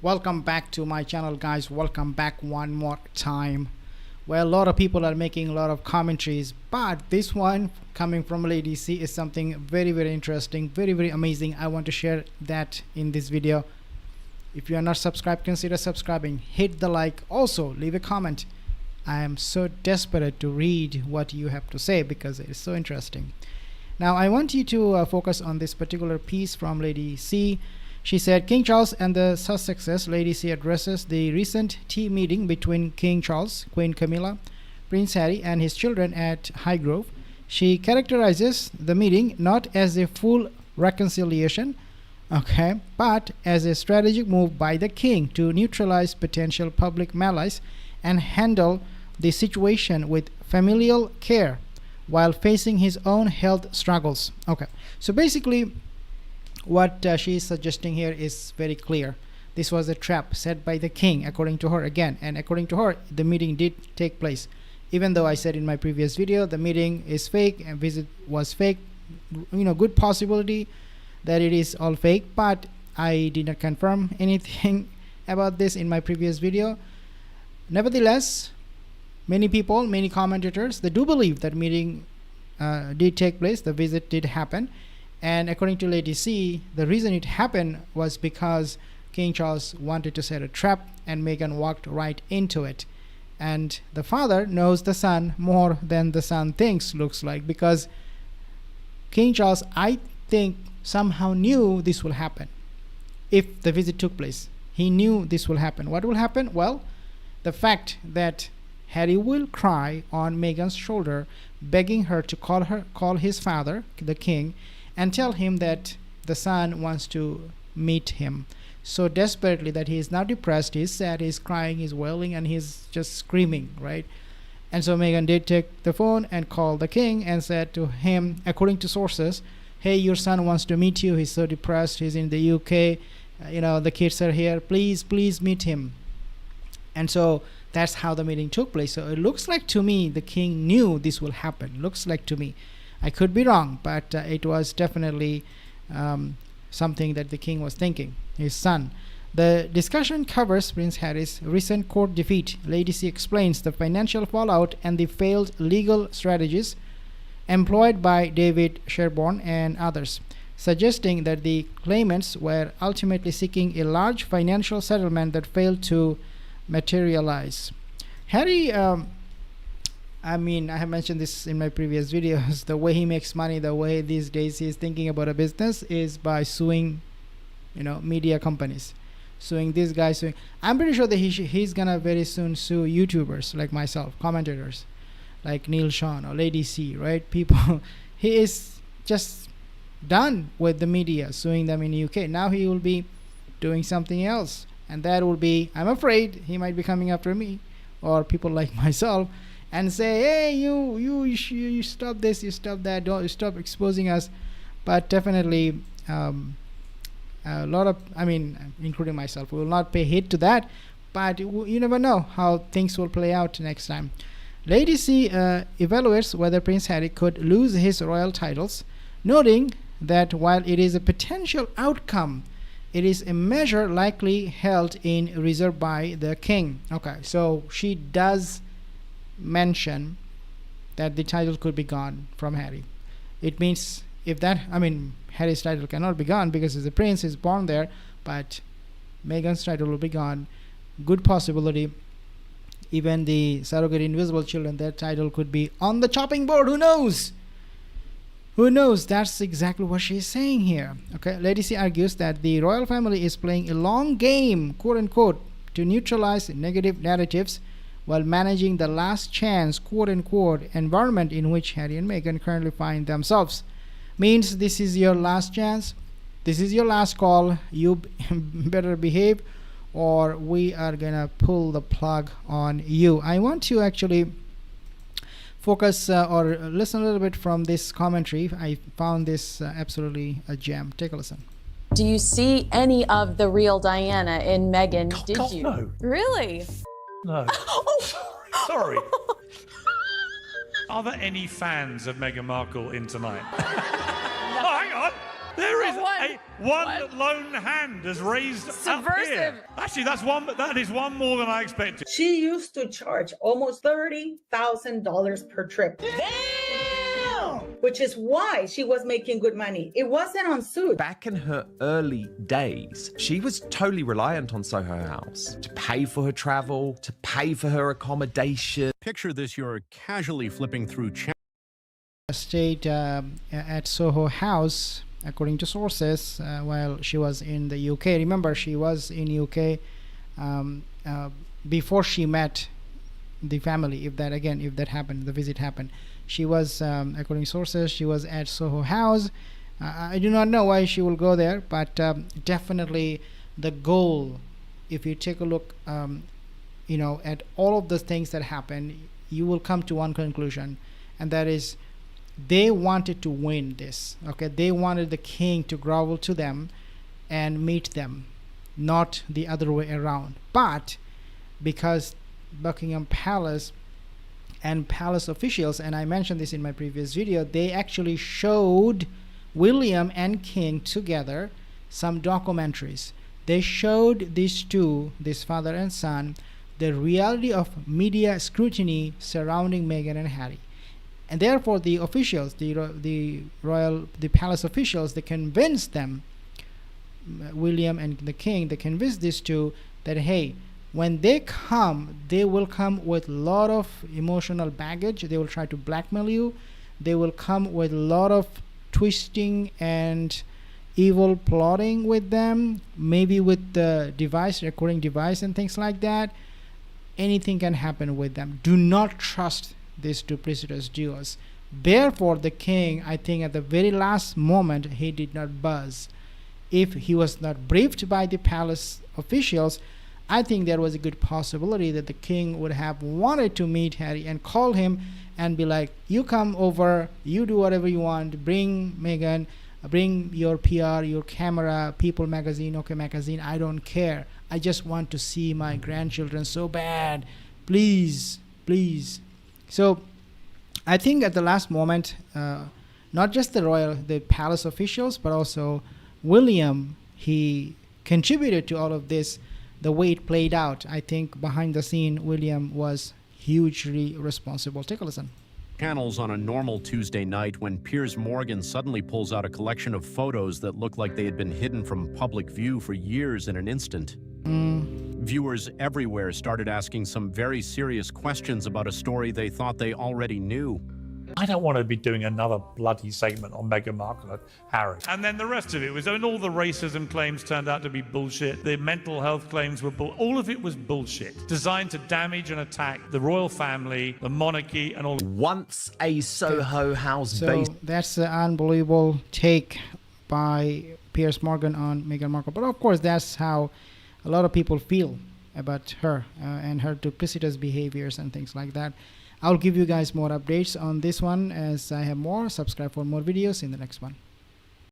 Welcome back to my channel, guys. Welcome back one more time. Well, a lot of people are making a lot of commentaries, but this one coming from Lady C is something very interesting, very amazing. I want to share that in this video. If you are not subscribed, consider subscribing. Hit the like. Also leave a comment. I am so desperate to read what you have to say because it is so interesting. Now I want you to focus on this particular piece from Lady C. She said, King Charles and the Sussexes. Lady C addresses the recent tea meeting between King Charles, Queen Camilla, Prince Harry and his children at Highgrove. She characterizes the meeting not as a full reconciliation, but as a strategic move by the king to neutralize potential public malice and handle the situation with familial care while facing his own health struggles. So basically what she is suggesting here is very clear. This was a trap set by the king, according to her again, and according to her the meeting did take place, even though I said in my previous video the meeting is fake and visit was fake. Good possibility that it is all fake, but I did not confirm anything about this in my previous video. Nevertheless, many people, many commentators, they do believe that meeting did take place, the visit did happen. And according to Lady C, the reason it happened was because King Charles wanted to set a trap and Meghan walked right into it. And the father knows the son more than the son thinks, looks like, because King Charles, I think, somehow knew this will happen. If the visit took place, he knew this will happen. What will happen? Well, the fact that Harry will cry on Meghan's shoulder, begging her to call his father, the king, and tell him that the son wants to meet him so desperately that he is now depressed, he's sad, he's crying, he's wailing, and he's just screaming, right? And so Meghan did take the phone and call the king and said to him, according to sources, hey, your son wants to meet you, he's so depressed, he's in the UK, the kids are here, please meet him. And so that's how the meeting took place. So it looks like to me the king knew this will happen. Looks like to me. I could be wrong, but it was definitely something that the king was thinking, his son. The discussion covers Prince Harry's recent court defeat. Lady C explains the financial fallout and the failed legal strategies employed by David Sherborne and others, suggesting that the claimants were ultimately seeking a large financial settlement that failed to materialize. Harry, I have mentioned this in my previous videos. The way he makes money, the way these days he's thinking about a business is by suing, media companies, suing this guy, suing. I'm pretty sure that he's gonna very soon sue YouTubers like myself, commentators like Neil Sean or Lady C, right? People, he is just done with the media, suing them in the UK. Now he will be doing something else, and that will be, I'm afraid, he might be coming after me or people like myself and say, hey, you stop this, you stop that, don't stop exposing us. But definitely a lot of, including myself, we will not pay heed to that, but you never know how things will play out next time. Lady C evaluates whether Prince Harry could lose his royal titles, noting that while it is a potential outcome, it is a measure likely held in reserve by the king. So she does mention that the title could be gone from Harry. It means if that, Harry's title cannot be gone because he's a prince, he's born there, but Meghan's title will be gone. Good possibility even the surrogate invisible children, their title could be on the chopping board. Who knows? That's exactly what she's saying here. Lady C argues that the royal family is playing a long game, quote unquote, to neutralize negative narratives while managing the last chance, quote unquote, environment in which Harry and Meghan currently find themselves. Means this is your last chance, this is your last call, you better behave or we are gonna pull the plug on you. I want to actually focus or listen a little bit from this commentary. I found this absolutely a gem. Take a listen. Do you see any of the real Diana in Meghan? Did you? No. Really? No. Sorry. Are there any fans of Meghan Markle in tonight? Oh, hang on. There is One. one lone hand has raised up Subversive. here. Actually, that is one more than I expected. She used to charge almost $30,000 per trip. Damn! Which is why she was making good money. It wasn't on suit. Back in her early days, she was totally reliant on Soho House to pay for her travel, to pay for her accommodation. Picture this, you're casually flipping through Stayed at Soho House, according to sources, while she was in the UK. Remember, she was in UK before she met the family. If that happened, the visit happened. She was, according to sources, she was at Soho House. I do not know why she will go there, but definitely the goal. If you take a look, at all of the things that happened, you will come to one conclusion, and that is, they wanted to win this. Okay, they wanted the king to grovel to them and meet them, not the other way around. But because Buckingham Palace and palace officials, and I mentioned this in my previous video, they actually showed William and King together some documentaries. They showed these two, this father and son, the reality of media scrutiny surrounding Meghan and Harry. And therefore the officials, the palace officials, they convinced them, William and the king, they convinced these two that, hey, when they come, they will come with a lot of emotional baggage. They will try to blackmail you. They will come with a lot of twisting and evil plotting with them, maybe with the recording device and things like that. Anything can happen with them. Do not trust these duplicitous duos. Therefore, the king, I think at the very last moment, he did not buzz. If he was not briefed by the palace officials, I think there was a good possibility that the king would have wanted to meet Harry and call him and be like, you come over, you do whatever you want, bring Meghan, bring your PR, your camera, People magazine, OK magazine, I don't care. I just want to see my grandchildren so bad. Please, please. So I think at the last moment, not just the palace officials, but also William, he contributed to all of this, the way it played out. I think behind the scene, William was hugely responsible. Take a listen. channels on a normal Tuesday night when Piers Morgan suddenly pulls out a collection of photos that look like they had been hidden from public view for years in an instant. Viewers everywhere started asking some very serious questions about a story they thought they already knew. I don't want to be doing another bloody segment on Meghan Markle and Harry. And then the rest of it was, all the racism claims turned out to be bullshit. The mental health claims were all of it was bullshit, designed to damage and attack the royal family, the monarchy, and all. Once a Soho House base. So that's an unbelievable take by Piers Morgan on Meghan Markle. But of course, that's how a lot of people feel about her and her duplicitous behaviors and things like that. I'll give you guys more updates on this one as I have more. Subscribe for more videos in the next one.